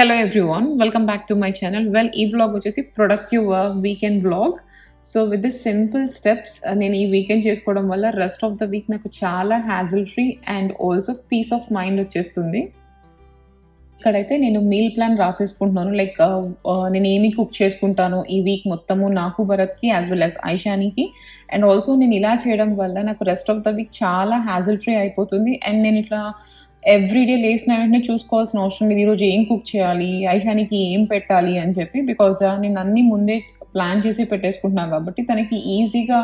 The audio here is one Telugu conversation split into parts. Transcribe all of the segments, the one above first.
Hello everyone, welcome back to my channel. Well, ఈ vlog వచ్చేసి productive weekend vlog. So with this simple steps నేను ఈ వీకెండ్ చేసుకోవడం వల్ల రెస్ట్ ఆఫ్ ద వీక్ నాకు చాలా hassle free and also peace of mind వచ్చేస్తుంది. ఇక్కడైతే నేను మీల్ ప్లాన్ రాసేసుకుంటున్నాను. లైక్ నేను ఏమి కుక్ చేసుకుంటాను ఈ వీక్ మొత్తము, నాకు భరత్కి యాజ్ వెల్ యాజ్ ఐషానికి. అండ్ ఆల్సో నేను ఇలా చేయడం వల్ల నాకు రెస్ట్ ఆఫ్ ద వీక్ చాలా హ్యాజిల్ ఫ్రీ అయిపోతుంది. అండ్ నేను ఇట్లా ఎవ్రీడే లేచిన వెంటనే చూసుకోవాల్సిన అవసరం లేదు ఈరోజు ఏం కుక్ చేయాలి, ఐషానికి ఏం పెట్టాలి అని చెప్పి. బికాజ్ నేను అన్ని ముందే ప్లాన్ చేసి పెట్టేసుకుంటున్నాను కాబట్టి తనకి ఈజీగా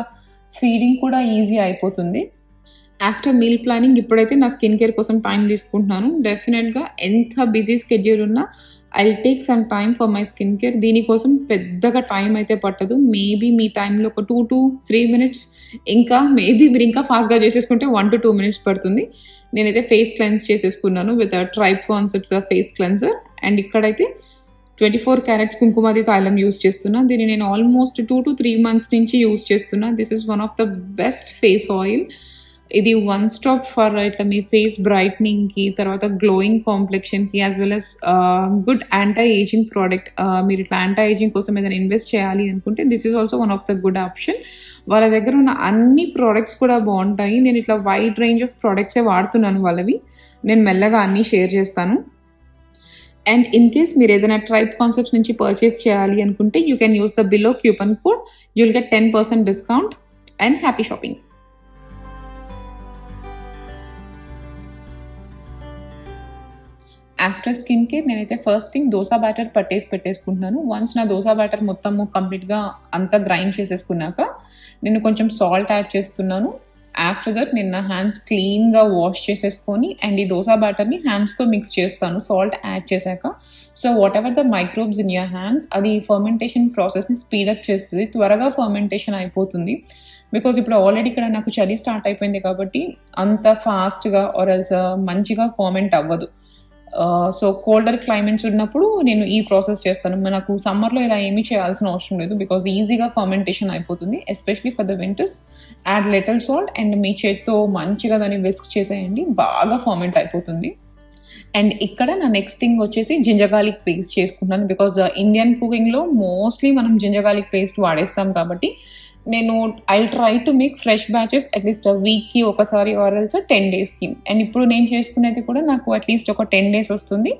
ఫీడింగ్ కూడా ఈజీ అయిపోతుంది. ఆఫ్టర్ మీల్ ప్లానింగ్ ఇప్పుడైతే నా స్కిన్ కేర్ కోసం టైం తీసుకుంటున్నాను. డెఫినెట్గా ఎంత బిజీ స్కెడ్యూల్ ఉన్నా I take some time for my skin care. దీనికోసం పెద్దగా టైం అయితే పట్టదు. మేబీ మీ టైంలో ఒక 2 to 3 minutes, ఇంకా మేబీ మీరు ఇంకా ఫాస్ట్గా చేసేసుకుంటే 1 to 2 minutes పడుతుంది. నేనైతే ఫేస్ క్లెన్స్ చేసేసుకున్నాను with tribe concepts face cleanser. And ఇక్కడైతే 24 క్యారెట్స్ కుంకుమాది తైలం యూస్ చేస్తున్నా. దీన్ని నేను ఆల్మోస్ట్ 2 to 3 months నుంచి యూస్ చేస్తున్నా. This is one of the best face oil. ఇది వన్ స్టాప్ ఫర్ ఇట్లా మీ ఫేస్ బ్రైట్నింగ్కి, తర్వాత గ్లోయింగ్ కాంప్లెక్షన్కి, as well as good anti ageing product. మీరు ఇట్లా యాంటీ ఏజింగ్ కోసం ఏదైనా ఇన్వెస్ట్ చేయాలి అనుకుంటే this is also one of the good option. వాళ్ళ దగ్గర ఉన్న అన్ని ప్రోడక్ట్స్ కూడా బాగుంటాయి. నేను ఇట్లా వైడ్ రేంజ్ ఆఫ్ ప్రోడక్ట్సే వాడుతున్నాను వాళ్ళవి. నేను మెల్లగా అన్నీ షేర్ చేస్తాను. అండ్ ఇన్ కేస్ మీరు ఏదైనా ట్రైబ్ కాన్సెప్ట్స్ నుంచి పర్చేస్ చేయాలి అనుకుంటే you can use the below coupon code. You'll get 10% discount and happy shopping. After skin care నేనైతే ఫస్ట్ థింగ్ దోసా బ్యాటర్ పెట్టేసుకుంటున్నాను. వన్స్ నా దోసా బ్యాటర్ మొత్తము కంప్లీట్గా అంతా గ్రైండ్ చేసేసుకున్నాక నేను కొంచెం సాల్ట్ యాడ్ చేస్తున్నాను. ఆఫ్టర్ దట్ నేను నా హ్యాండ్స్ క్లీన్గా వాష్ చేసేసుకొని అండ్ ఈ దోసా బ్యాటర్ని హ్యాండ్స్తో మిక్స్ చేస్తాను సాల్ట్ యాడ్ చేశాక. So what ever the microbes in your hands, అది ఫర్మెంటేషన్ ప్రాసెస్ని స్పీడప్ చేస్తుంది, త్వరగా ఫర్మెంటేషన్ అయిపోతుంది. బికాజ్ ఇప్పుడు ఆల్రెడీ ఇక్కడ నాకు చలి స్టార్ట్ అయిపోయింది కాబట్టి అంత ఫాస్ట్గా ఆర్ ఎల్స్ మంచిగా ఫర్మెంట్ అవ్వదు. సో కోల్డర్ క్లైమేట్స్ ఉన్నప్పుడు నేను ఈ ప్రాసెస్ చేస్తాను. మనకు సమ్మర్లో ఇలా ఏమీ చేయాల్సిన అవసరం లేదు బికాజ్ ఈజీగా ఫర్మెంటేషన్ అయిపోతుంది. Especially for the winters add little salt and మీ చేత్తో మంచిగా దాన్ని విస్క్ చేసేయండి, బాగా ఫర్మెంట్ అయిపోతుంది. అండ్ ఇక్కడ నా నెక్స్ట్ థింగ్ వచ్చేసి జింజర్ గార్లిక్ పేస్ట్ చేసుకుంటున్నాను. బికాజ్ ఇండియన్ కుకింగ్లో మోస్ట్లీ మనం జింజర్ గార్లిక్ పేస్ట్ వాడేస్తాం కాబట్టి నేను I try to make fresh batches at least వీక్కి ఒకసారి ఆర్ ఎల్స్ 10 daysకి. అండ్ ఇప్పుడు నేను చేసుకునేది కూడా నాకు అట్లీస్ట్ ఒక 10 days వస్తుంది.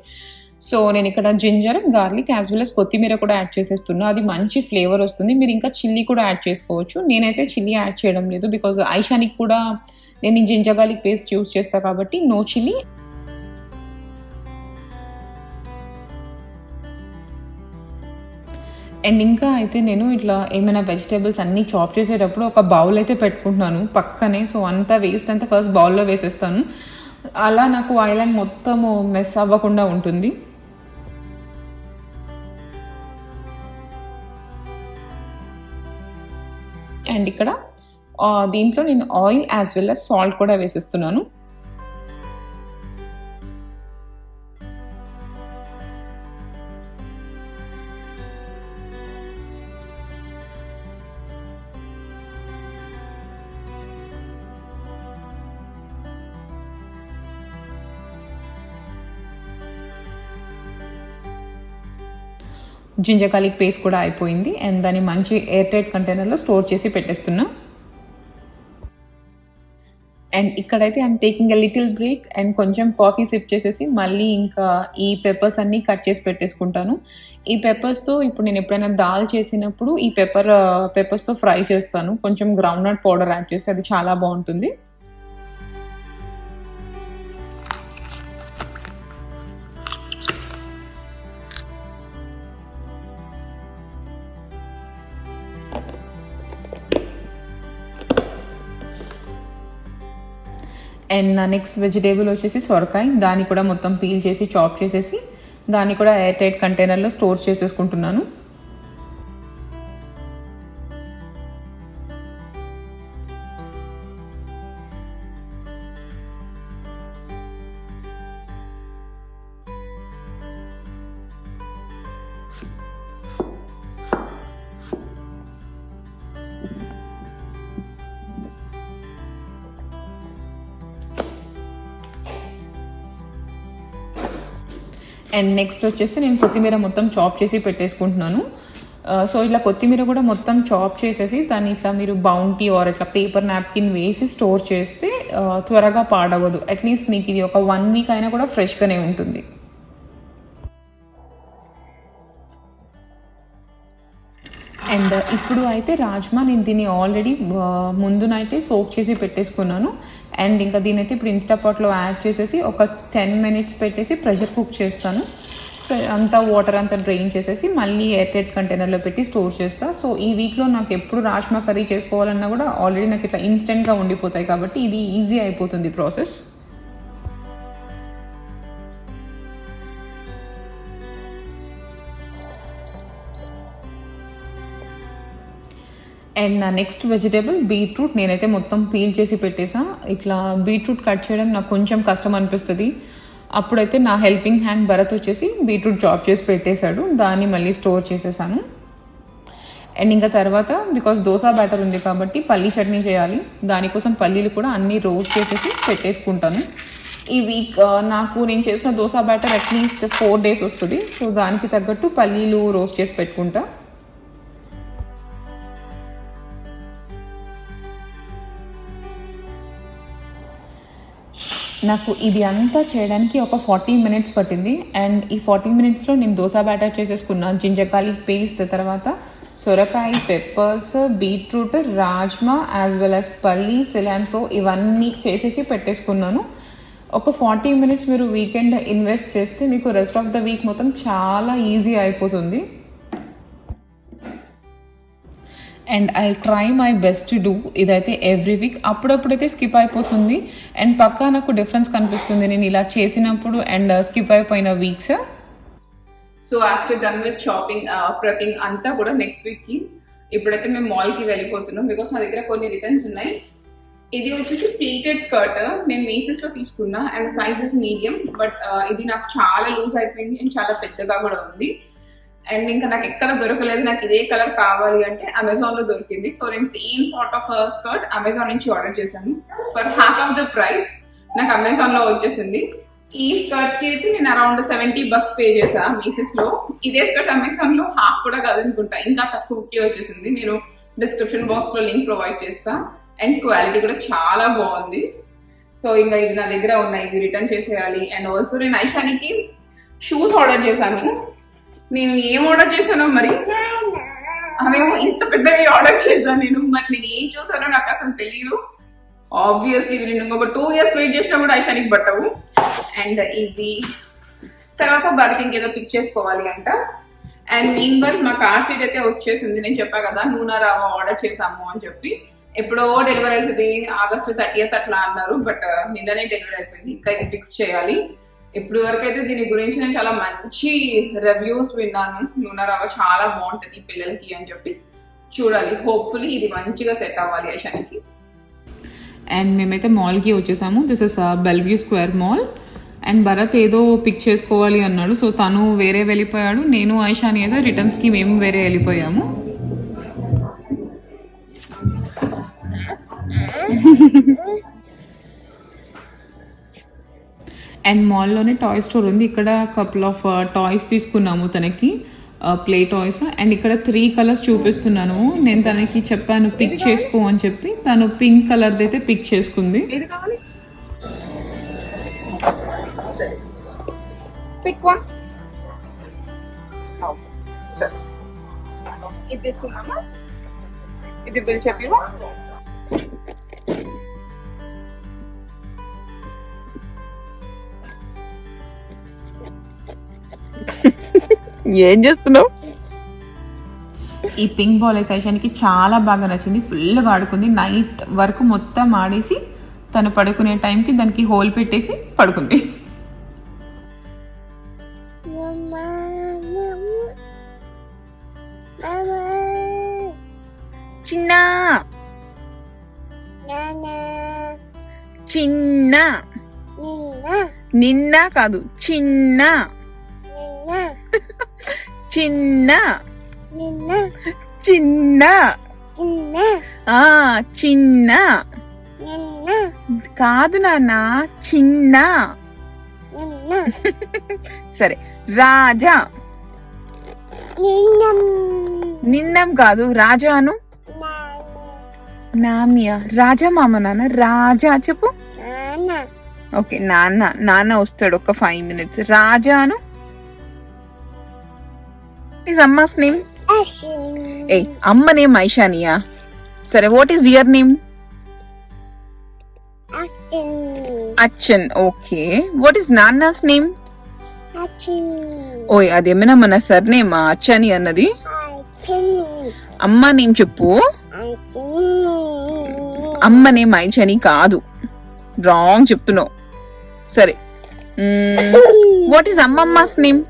సో నేను ఇక్కడ జింజర్, గార్లిక్ యాజ్ వెల్ అస్ కొత్తిమీర కూడా యాడ్ చేసేస్తున్నా. అది మంచి ఫ్లేవర్ వస్తుంది. మీరు ఇంకా చిల్లీ కూడా యాడ్ చేసుకోవచ్చు. నేనైతే చిల్లీ యాడ్ చేయడం లేదు బికాజ్ ఐషానికి కూడా నేను జింజర్ గార్లిక్ పేస్ట్ యూస్ చేస్తాను కాబట్టి నో చిల్లీ. అండ్ ఇంకా అయితే నేను ఇట్లా ఏమైనా వెజిటేబుల్స్ అన్నీ చాప్ చేసేటప్పుడు ఒక బౌల్ అయితే పెట్టుకుంటున్నాను పక్కనే. సో అంతా వేస్ట్ అంతా ఫస్ట్ బౌల్లో వేసేస్తాను. అలా నాకు ఐలాండ్ మొత్తము మెస్ అవ్వకుండా ఉంటుంది. అండ్ ఇక్కడ దీంట్లో నేను oil as well as salt కూడా వేసేస్తున్నాను. జింజర్ గార్లిక్ పేస్ట్ కూడా అయిపోయింది అండ్ దాన్ని మంచి ఎయిర్ టైట్ కంటైనర్లో స్టోర్ చేసి పెట్టేస్తున్నా. అండ్ ఇక్కడైతే I'm taking a little break and కొంచెం కాఫీ సిప్ చేసేసి మళ్ళీ ఇంకా ఈ పెప్పర్స్ అన్నీ కట్ చేసి పెట్టేసుకుంటాను. ఈ పెప్పర్స్తో ఇప్పుడు నేను ఎప్పుడైనా దాల్ చేసినప్పుడు ఈ పెప్పర్స్తో ఫ్రై చేస్తాను. కొంచెం గ్రౌండ్ నట్ పౌడర్ యాడ్ చేసి అది చాలా బాగుంటుంది. అండ్ నా నెక్స్ట్ వెజిటేబుల్ వచ్చేసి సొరకాయ. దాన్ని కూడా మొత్తం పీల్ చేసి చాప్ చేసేసి దాన్ని కూడా ఎయిర్ టైట్ కంటైనర్లో స్టోర్ చేసేసుకుంటున్నాను. అండ్ నెక్స్ట్ వచ్చేసి నేను కొత్తిమీర మొత్తం చాప్ చేసి పెట్టేసుకుంటున్నాను. సో ఇట్లా కొత్తిమీర కూడా మొత్తం చాప్ చేసేసి దాన్ని ఇట్లా మీరు బౌంటీ ఆర్ ఇట్లా పేపర్ నాప్కిన్ వేసి స్టోర్ చేస్తే త్వరగా పాడవదు. అట్లీస్ట్ మీకు ఇది ఒక 1 వీక్ అయినా కూడా ఫ్రెష్గానే ఉంటుంది. అండ్ ఇప్పుడు అయితే రాజ్మా నేను దీన్ని ఆల్రెడీ ముందునైతే సోక్ చేసి పెట్టేసుకున్నాను. అండ్ ఇంకా దీని అయితే ఇప్పుడు ఇన్స్టాపాట్లో యాడ్ చేసేసి ఒక 10 minutes పెట్టేసి ప్రెషర్ కుక్ చేస్తాను. అంతా వాటర్ అంతా డ్రైన్ చేసేసి మళ్ళీ ఎయిర్టైట్ కంటైనర్లో పెట్టి స్టోర్ చేస్తాను. సో ఈ వీక్లో నాకు ఎప్పుడు రాజ్మా కర్రీ చేసుకోవాలన్నా కూడా ఆల్రెడీ నాకు ఇట్లా ఇన్స్టెంట్గా ఉండిపోతాయి కాబట్టి ఇది ఈజీ అయిపోతుంది ప్రాసెస్. అండ్ నా నెక్స్ట్ వెజిటేబుల్ బీట్రూట్. నేనైతే మొత్తం పీల్ చేసి పెట్టేసా. ఇట్లా బీట్రూట్ కట్ చేయడం నాకు కొంచెం కష్టం అనిపిస్తుంది. అప్పుడైతే నా హెల్పింగ్ హ్యాండ్ భరత్ వచ్చేసి బీట్రూట్ చాప్ చేసి పెట్టేశాడు. దాన్ని మళ్ళీ స్టోర్ చేసేసాను. అండ్ ఇంకా తర్వాత బికాస్ దోశ బ్యాటర్ ఉంది కాబట్టి పల్లీ చట్నీ చేయాలి. దానికోసం పల్లీలు కూడా అన్నీ రోస్ట్ చేసేసి పెట్టేసుకుంటాను. ఈ వీక్ నాకు నేను చేసిన దోశ బ్యాటర్ అట్లీస్ట్ 4 days వస్తుంది. సో దానికి తగ్గట్టు పల్లీలు రోస్ట్ చేసి పెట్టుకుంటా. నాకు ఇది అంతా చేయడానికి ఒక 40 minutes పట్టింది. అండ్ ఈ 40 minutesలో నేను దోశ బ్యాటర్ చేసేసుకున్నాను. జింజర్ గార్లిక్ పేస్ట్, తర్వాత సొరకాయ, peppers, beetroot, rajma as well as పల్లీ, సిలాంట్రో ఇవన్నీ చేసేసి పెట్టేసుకున్నాను. ఒక 40 minutes మీరు వీకెండ్ ఇన్వెస్ట్ చేస్తే మీకు రెస్ట్ ఆఫ్ ద వీక్ మొత్తం చాలా ఈజీ అయిపోతుంది. And I try my best to do. ఇదైతే ఎవ్రీ వీక్. అప్పుడప్పుడైతే స్కిప్ అయిపోతుంది అండ్ పక్కా నాకు డిఫరెన్స్ కనిపిస్తుంది నేను ఇలా చేసినప్పుడు అండ్ స్కిప్ అయిపోయిన weeks. So after done with shopping prepping అంతా కూడా నెక్స్ట్ వీక్కి ఇప్పుడైతే మేము మాల్కి వెళ్ళిపోతున్నాం బికాస్ నా దగ్గర కొన్ని రిటర్న్స్ ఉన్నాయి. ఇది వచ్చేసి ప్లీటెడ్ స్కర్ట్. నేను మేసెస్లో తీసుకున్నా అండ్ సైజెస్ మీడియం. బట్ ఇది నాకు చాలా లూజ్ అయిపోయింది అండ్ చాలా పెద్దగా కూడా ఉంది. అండ్ ఇంకా నాకు ఎక్కడ దొరకలేదు. నాకు ఇదే కలర్ కావాలి అంటే అమెజాన్లో దొరికింది. సో నేను same sort of skirt Amazon నుంచి ఆర్డర్ చేశాను. For half of the price నాకు అమెజాన్లో వచ్చేసింది. ఈ స్కర్ట్కి అయితే నేను అరౌండ్ $70 పే చేశాను మీసెస్లో. ఇదే స్కర్ట్ అమెజాన్లో హాఫ్ కూడా కాదనుకుంటా, ఇంకా తక్కువకి వచ్చేసింది. నేను డిస్క్రిప్షన్ బాక్స్లో లింక్ ప్రొవైడ్ చేస్తా. అండ్ క్వాలిటీ కూడా చాలా బాగుంది. సో ఇంకా ఇవి నా దగ్గర ఉన్నాయి, ఇవి రిటర్న్ చేసేయాలి. అండ్ ఆల్సో నేను ఐషానికి షూస్ ఆర్డర్ చేశాను. నేను ఏం ఆర్డర్ చేశానో మరి అవేమో ఇంత పెద్దవి ఆర్డర్ చేశాను నేను. మరి నేను ఏం చూసానో నాకు అసలు తెలియదు. ఆబ్వియస్లీ ఇవి నేను ఇంకొక 2 years వెయిట్ చేసినా కూడా ఐషానికి పట్టవు. అండ్ ఇది తర్వాత భరత్ ఇంకేదో పిక్ చేసుకోవాలి అంట. అండ్ మీన్ వల్ మా కార్ సీట్ అయితే వచ్చేసింది. నేను చెప్పా కదా నూనె రవ్వ ఆర్డర్ చేసాము అని చెప్పి. ఎప్పుడో డెలివరీ అవుతుంది, August 30th అట్లా అన్నారు. బట్ నిన్ననే డెలివరీ అయిపోయింది. ఇంకా ఇది ఫిక్స్ చేయాలి. ఇప్పుడు వరకు అయితే దీని గురించి నేను చాలా మంచి రివ్యూస్ విన్నాను. నూనె రవ్వ చాలా బాగుంటుంది పిల్లలకి అని చెప్పి. చూడాలి, హోప్ఫుల్లీ ఇది మంచిగా సెట్ అవ్వాలి ఐషానికి. అండ్ మేమైతే మాల్కి వచ్చేసాము. This is Bellevue square mall. And Bharat ఏదో పిక్ చేసుకోవాలి అన్నాడు. సో తను వేరే వెళ్ళిపోయాడు. నేను ఐషాని ఏదో రిటర్న్స్కి మేము వేరే వెళ్ళిపోయాము. అండ్ మాల్లోనే టాయ్ స్టోర్ ఉంది. ఇక్కడ కపుల్ ఆఫ్ టాయ్స్ తీసుకున్నాము తనకి, ప్లే టాయ్స్. అండ్ ఇక్కడ 3 colors చూపిస్తున్నాను. నేను తనకి చెప్పాను పిక్ చేసుకో అని చెప్పి. తను పింక్ కలర్ది అయితే పిక్ చేసుకుంది. ఇది బిల్ చెప్పివా? ఏం చేస్తున్నావు? ఈ పింక్ బాల్ అయితే ఐషానికి చాలా బాగా నచ్చింది. ఫుల్గా ఆడుకుంది. నైట్ వరకు మొత్తం ఆడేసి తను పడుకునే టైంకి దానికి హోల్ పెట్టేసి పడుకుంది. చిన్న చిన్న నిన్న కాదు చిన్న చిన్న చిన్న చిన్న కాదు నాన్న చిన్న సరే రాజా. నిన్నం కాదు, రాజాను. నామియా. రాజా మామ నాన్న. రాజా చెప్పు. ఓకే నాన్న. నాన్న వస్తాడు ఒక 5 minutes. రాజాను. ఈజ్ అమ్మాస్ నేమ్. ఏ అమ్మ నేమ్ ఐషానియా. సరే వాట్ ఈస్ యువర్ నేమ్? అచ్చన్. ఓకే వాట్ ఈస్ నాన్నాస్ నేమ్? ఓయ్ అదేమైనా మన సర్ నేమా అచ్చని అన్నది? అమ్మ నేమ్ చెప్పు. అమ్మ నేమ్ ఐచని కాదు, రాంగ్ చెప్తున్నావు. సరే వాట్ ఈస్ అమ్మమ్మస్ నేమ్?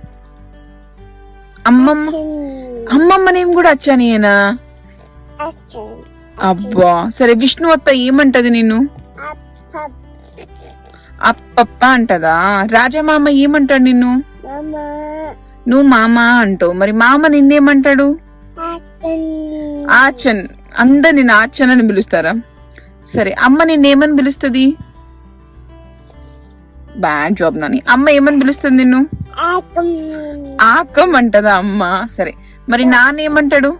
అమ్మమ్మ. అమ్మమ్మ నేమ్ కూడా అచ్చనియేనా? అబ్బా సరే విష్ణు అత్త ఏమంటది నిన్ను? అప్పప్ప అంటదా. రాజమామ ఏమంటాడు నిన్ను? నువ్వు మామ అంటావు. మరి మామ నిన్నేమంటాడు? ఆచన్. అందరు నిన్ను ఆచన్ అని పిలుస్తారా? సరే అమ్మ నిన్నేమని పిలుస్తుంది? Bad job Nani. అమ్మ ఏమని పిలుస్తుంది నిన్ను? ఆకం అంటదా అమ్మ. సరే మరి నాన్న ఏమంటాడు?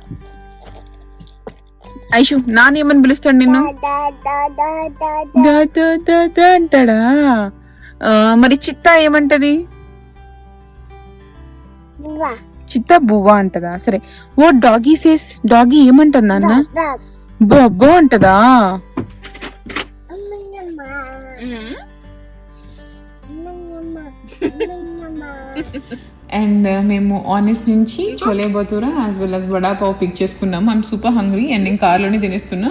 ఐషు నాన్న ఏమని పిలుస్తాడు నిన్ను? అంటాడా? మరి చిత్తా ఏమంటది? చిత్తా బువ్వా అంటదా. సరే ఓ డాగీ సేస్. డాగీ ఏమంటది నాన్న? బొబ్బో అంటదా. అండ్ మేము ఆనెస్ట్ నుంచి chole bhatura as well as vada pav pick చేసుకున్నాము. ఐఎమ్ సూపర్ హంగ్రీ అండ్ నేను కార్లోనే తినేస్తున్నా.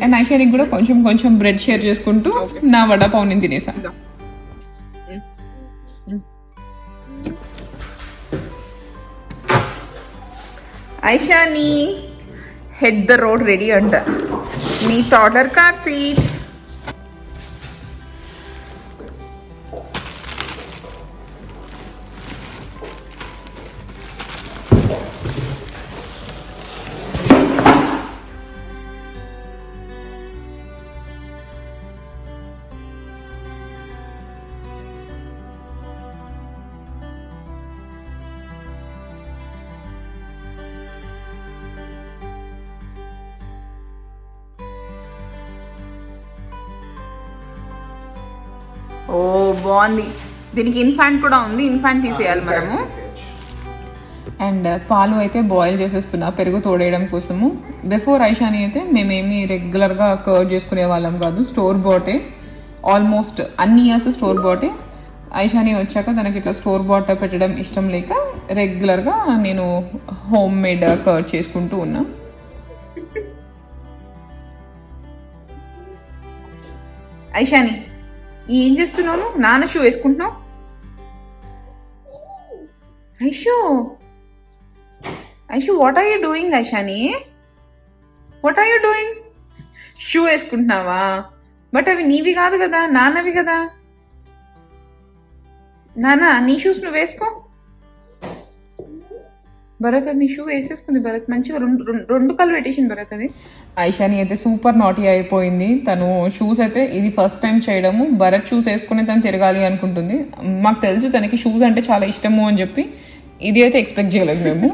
అండ్ ఐషానికి కూడా కొంచెం కొంచెం బ్రెడ్ షేర్ చేసుకుంటూ నా వడా పావ్ నేను తినేసాను. Aishani head the road ready అంట. నీ టాటర్ కార్ సీట్. ఓ బాగుంది. దీనికి ఇన్ఫాంట్ కూడా ఉంది. ఇన్ఫాంట్ తీసేయాలి మనము. అండ్ పాలు అయితే బాయిల్ చేసేస్తున్నా పెరుగు తోడేయడం కోసము. బిఫోర్ ఐషాని అయితే మేమేమి రెగ్యులర్గా కర్డ్ చేసుకునే వాళ్ళం కాదు. స్టోర్ బాటే, ఆల్మోస్ట్ అన్ని ఇయర్స్ స్టోర్ బాటే. ఐషాని వచ్చాక తనకి ఇట్లా స్టోర్ బాట్ పెట్టడం ఇష్టం లేక రెగ్యులర్గా నేను హోమ్ మేడ్ కర్డ్ చేసుకుంటూ ఉన్నా. ఐషాని ఏం చేస్తున్నావు? నాన్న షూ వేసుకుంటున్నావు? Aishu Aishu what are you doing? Aishani what are you doing? Shoe వేసుకుంటున్నావా? బట్ అవి నీవి కాదు కదా, నాన్నవి కదా. నాన్న నీ షూస్ నువ్వు వేసుకో. భరత్ అది నీ షూ వేసేసుకుంది. భరత్ మంచిగా రెండు కళ్ళు పెట్టేసింది భరత్ అది. ఐషాని అయితే సూపర్ నాటీ అయిపోయింది. తను షూస్ అయితే ఇది ఫస్ట్ టైం చేయడము. భరత్ షూస్ వేసుకుని తను తిరగాలి అనుకుంటుంది. మాకు తెలుసు తనకి షూస్ అంటే చాలా ఇష్టము అని చెప్పి. ఇది అయితే ఎక్స్పెక్ట్ చేయలేదు మేము.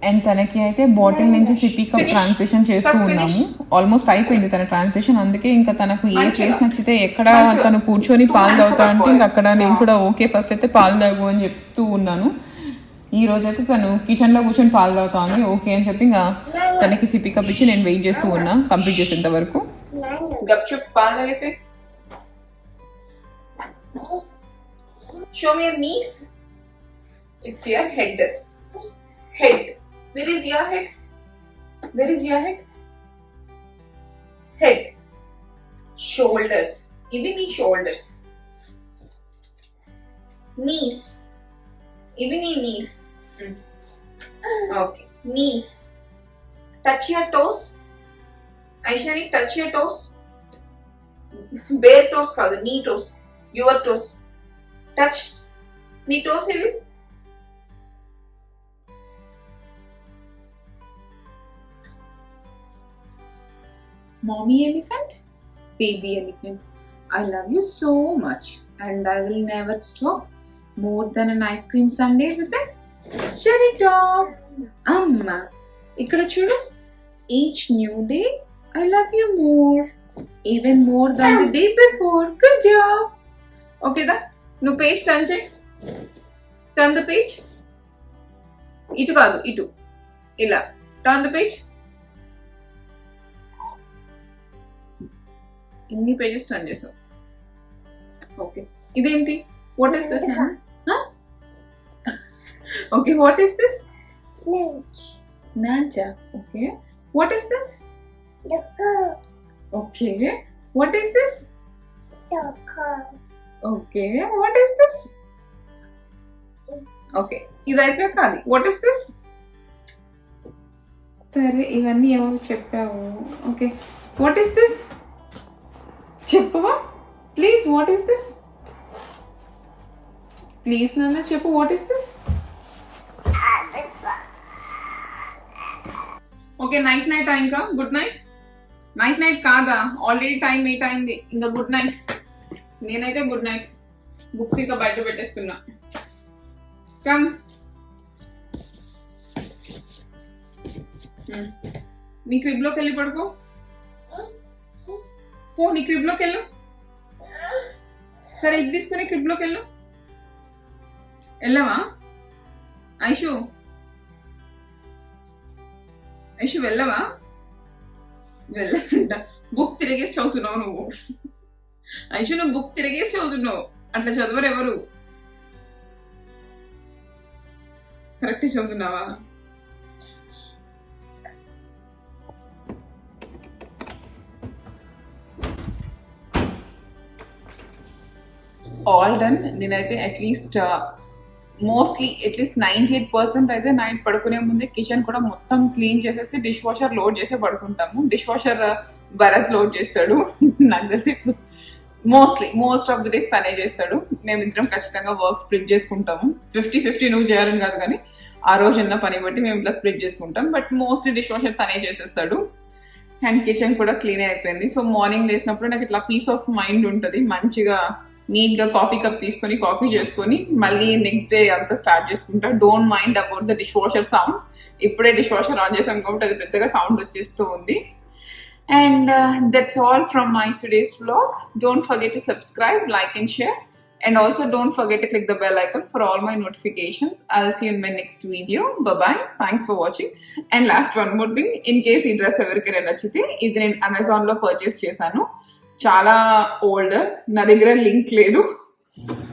అండ్ తనకి అయితే బాటిల్ నుంచి సిపీ కప్ ట్రాన్సిషన్ చేస్తూ ఉన్నాము. ఆల్మోస్ట్ అయిపోయింది తన ట్రాన్సిషన్. అందుకే ఇంకా తనకు ఏ ప్లేస్ నచ్చితే ఎక్కడ తను కూర్చొని పాలు తాగుతా అంటే ఇంకా అక్కడ నేను కూడా ఓకే ఫస్ట్ అయితే పాలు తాగు అని చెప్తూ ఉన్నాను. ఈ రోజు అయితే తను కిచెన్ లో కూర్చొని పాలు తాగుతా ఉంది. ఓకే అని చెప్పి ఇంకా తనకి సిపీ కప్ ఇచ్చి నేను వెయిట్ చేస్తూ ఉన్నా కంప్లీట్ చేసేంత వరకు. గప్చుప్ పాలు తాగేసి. Show me your knees. It's your head. Head. Where is your head? Where is your head? Head. Shoulders. Even knee shoulders. Knees. Even knee knees. Okay. Knees. Touch your toes. Aishani, touch your toes. Bare toes kaadu, knee toes. Your toes. Touch. Knee toes even. Mommy elephant, baby elephant. I love you so much and I will never stop more than an ice cream sundae with a cherry top. Amma, ikkada chudu. Each new day, I love you more. Even more than the day before. Good job. Okay da? Nu page turn check. Turn the page. Itu kaadu, itu. Ila. Turn the page. ఇన్ని పేజెస్ టర్న్ చేసావు. ఓకే, ఇదేంటి? What is this? Okay, what is this? Nanja. Okay, what is this? Okay, what is this? Okay, what is this? Okay, ఇది అయిపోయాక అది వాట్ ఈస్ దిస్? సరే, ఇవన్నీ ఎవరు చెప్పావు? Okay, what is this? చెప్పవా please? What is this? Please నాన్న చెప్పు, what is this? Okay, night night ఇంకా గుడ్ నైట్. నైట్ నైట్ కాదా, ఆల్రెడీ టైం 8 అయింది. ఇంకా గుడ్ నైట్. నేనైతే గుడ్ నైట్. బుక్స్ ఇంకా బయట పెట్టేస్తున్నా. కమ్. నీ క్రిబ్లోకి వెళ్ళి పడుకో. నీ క్రిబ్లోకి వెళ్ళు. సరే, ఇది తీసుకుని క్రిబ్లోకి వెళ్ళు. వెళ్ళవా ఐషు? ఐషు వెళ్ళవా? వెళ్ళదంట. బుక్ తిరిగేసి చదువుతున్నావు నువ్వు. ఐషు, నువ్వు బుక్ తిరిగేసి చదువుతున్నావు. అట్లా చదవరు ఎవరు. కరెక్ట్ చదువుతున్నావా? All done. నేనైతే అట్లీస్ట్ మోస్ట్లీ అట్లీస్ట్ 98% అయితే నైట్ పడుకునే ముందే కిచెన్ కూడా మొత్తం క్లీన్ చేసేసి డిష్ వాషర్ లోడ్ చేసే పడుకుంటాము. డిష్ వాషర్ భరత్ లోడ్ చేస్తాడు. నాకు తెలిసి మోస్ట్ ఆఫ్ ది డేస్ తనే చేస్తాడు. మేమిద్దరం ఖచ్చితంగా వర్క్ స్ప్లిట్ చేసుకుంటాము. 50-50 నువ్వు చేయాలని కాదు, కానీ ఆ రోజు ఉన్న పని బట్టి మేము ఇట్లా స్ప్లిట్ చేసుకుంటాం. బట్ మోస్ట్లీ డిష్ వాషర్ తనే చేసేస్తాడు. అండ్ కిచెన్ కూడా క్లీన్ అయిపోయింది. సో మార్నింగ్ లేసినప్పుడు నాకు ఇట్లా పీస్ ఆఫ్ మైండ్ ఉంటుంది. మంచిగా నీట్గా కాఫీ కప్ తీసుకొని కాఫీ చేసుకొని మళ్ళీ నెక్స్ట్ డే అంతా స్టార్ట్ చేసుకుంటా. Don't mind about the dish washer sound. ఇప్పుడే డిష్ వాషర్ ఆన్ చేసాం కాబట్టి అది పెద్దగా సౌండ్ వచ్చేస్తూ ఉంది. And that's all from my today's vlog. Don't forget to subscribe, like and share. And also don't forget to click the bell icon for all my notifications. I'll see you in my next video. Bye-bye. Thanks for watching. And last one more thing. In case ఈ డ్రెస్ ఎవరికైనా నచ్చితే, ఇది నేను అమెజాన్లో పర్చేస్ చేశాను. చాలా ఓల్డ్, నా దగ్గర లింక్ లేదు.